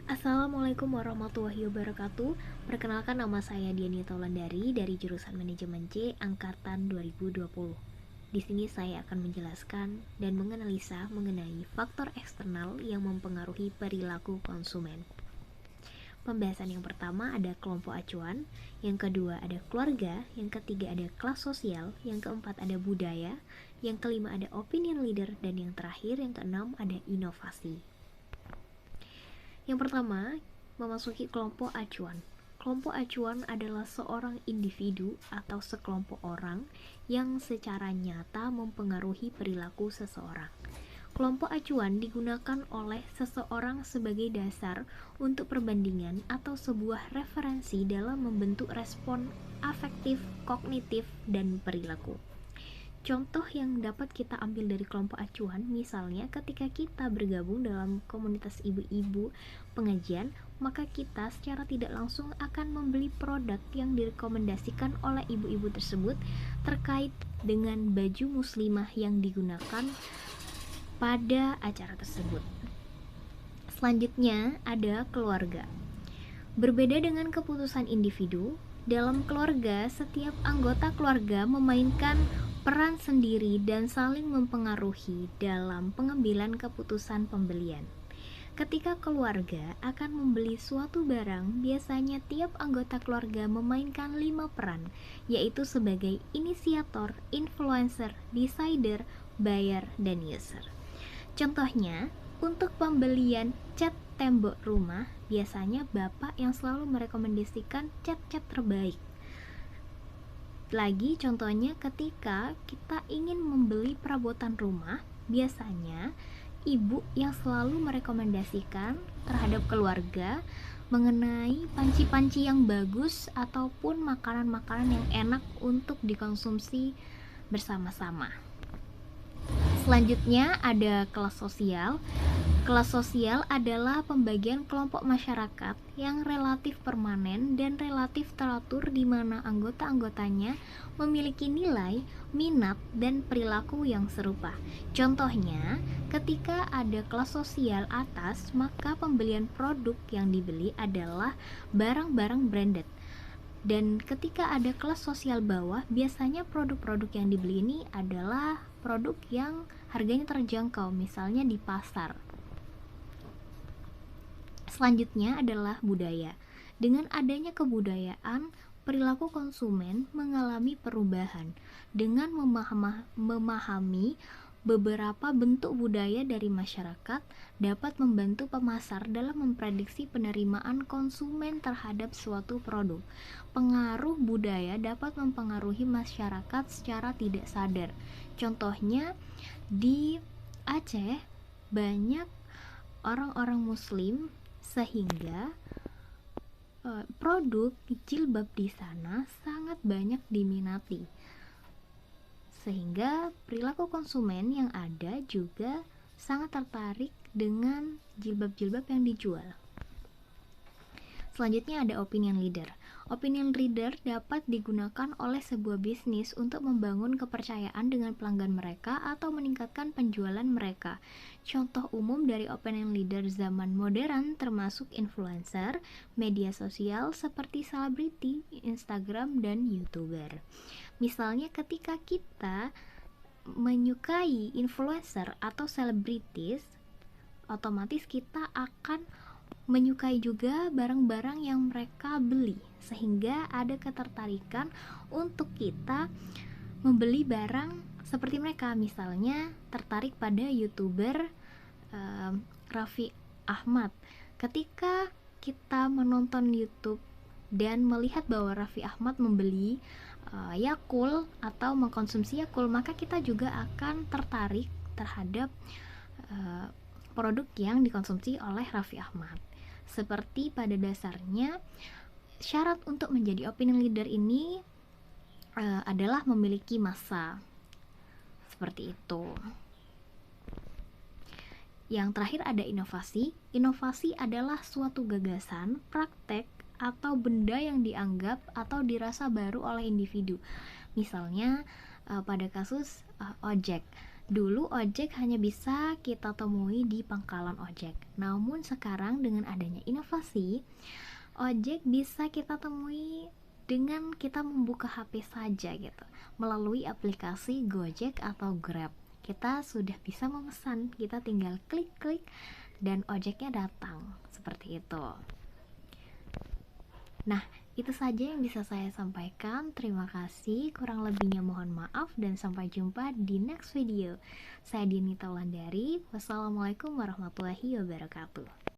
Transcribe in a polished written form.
Assalamualaikum warahmatullahi wabarakatuh. Perkenalkan, nama saya Diani Taulandari dari jurusan Manajemen C angkatan 2020. Di sini saya akan menjelaskan dan menganalisa mengenai faktor eksternal yang mempengaruhi perilaku konsumen. Pembahasan yang pertama ada kelompok acuan, yang kedua ada keluarga, yang ketiga ada kelas sosial, yang keempat ada budaya, yang kelima ada opinion leader, dan yang terakhir, yang keenam, ada inovasi. Yang pertama, memasuki kelompok acuan. Kelompok acuan adalah seorang individu atau sekelompok orang yang secara nyata mempengaruhi perilaku seseorang. Kelompok acuan digunakan oleh seseorang sebagai dasar untuk perbandingan atau sebuah referensi dalam membentuk respon afektif, kognitif, dan perilaku. Contoh yang dapat kita ambil dari kelompok acuan, misalnya ketika kita bergabung dalam komunitas ibu-ibu pengajian, maka kita secara tidak langsung akan membeli produk yang direkomendasikan oleh ibu-ibu tersebut terkait dengan baju muslimah yang digunakan pada acara tersebut. Selanjutnya ada keluarga. Berbeda dengan keputusan individu, dalam keluarga setiap anggota keluarga memainkan peran sendiri dan saling mempengaruhi dalam pengambilan keputusan pembelian. Ketika keluarga akan membeli suatu barang, biasanya tiap anggota keluarga memainkan 5 peran, yaitu sebagai inisiator, influencer, decider, buyer, dan user. Contohnya, untuk pembelian cat tembok rumah, biasanya bapak yang selalu merekomendasikan cat-cat terbaik. Lagi contohnya ketika kita ingin membeli perabotan rumah, biasanya ibu yang selalu merekomendasikan terhadap keluarga mengenai panci-panci yang bagus ataupun makanan-makanan yang enak untuk dikonsumsi bersama-sama. Selanjutnya ada kelas sosial. Kelas sosial adalah pembagian kelompok masyarakat yang relatif permanen dan relatif teratur di mana anggota-anggotanya memiliki nilai, minat, dan perilaku yang serupa. Contohnya, ketika ada kelas sosial atas, maka pembelian produk yang dibeli adalah barang-barang branded. Dan ketika ada kelas sosial bawah, biasanya produk-produk yang dibeli ini adalah produk yang harganya terjangkau, misalnya di pasar. Selanjutnya adalah budaya. Dengan adanya kebudayaan, perilaku konsumen mengalami perubahan. Dengan memahami beberapa bentuk budaya dari masyarakat dapat membantu pemasar dalam memprediksi penerimaan konsumen terhadap suatu produk. Pengaruh budaya dapat mempengaruhi masyarakat secara tidak sadar. Contohnya, di Aceh banyak orang-orang muslim sehingga produk jilbab di sana sangat banyak diminati, sehingga perilaku konsumen yang ada juga sangat tertarik dengan jilbab-jilbab yang dijual. Selanjutnya ada opinion leader. Opinion leader dapat digunakan oleh sebuah bisnis untuk membangun kepercayaan dengan pelanggan mereka atau meningkatkan penjualan mereka. Contoh umum dari opinion leader zaman modern termasuk influencer, media sosial seperti selebriti, Instagram, dan YouTuber. Misalnya ketika kita menyukai influencer atau selebritis, otomatis kita akan menyukai juga barang-barang yang mereka beli, sehingga ada ketertarikan untuk kita membeli barang seperti mereka. Misalnya tertarik pada YouTuber Raffi Ahmad. Ketika kita menonton YouTube dan melihat bahwa Raffi Ahmad membeli Yakult atau mengkonsumsi Yakult, maka kita juga akan tertarik terhadap produk yang dikonsumsi oleh Raffi Ahmad. Seperti pada dasarnya, syarat untuk menjadi opinion leader ini adalah memiliki massa. Seperti itu. Yang terakhir ada inovasi. Inovasi adalah suatu gagasan, praktek, atau benda yang dianggap atau dirasa baru oleh individu. Misalnya pada kasus ojek. Dulu ojek hanya bisa kita temui di pangkalan ojek. Namun sekarang dengan adanya inovasi, ojek bisa kita temui dengan kita membuka HP saja gitu. Melalui aplikasi Gojek atau Grab. Kita sudah bisa memesan, kita tinggal klik-klik dan ojeknya datang. Seperti itu. Nah, itu saja yang bisa saya sampaikan. Terima kasih. Kurang lebihnya mohon maaf dan sampai jumpa di next video. Saya Dinita Wulandari. Wassalamualaikum warahmatullahi wabarakatuh.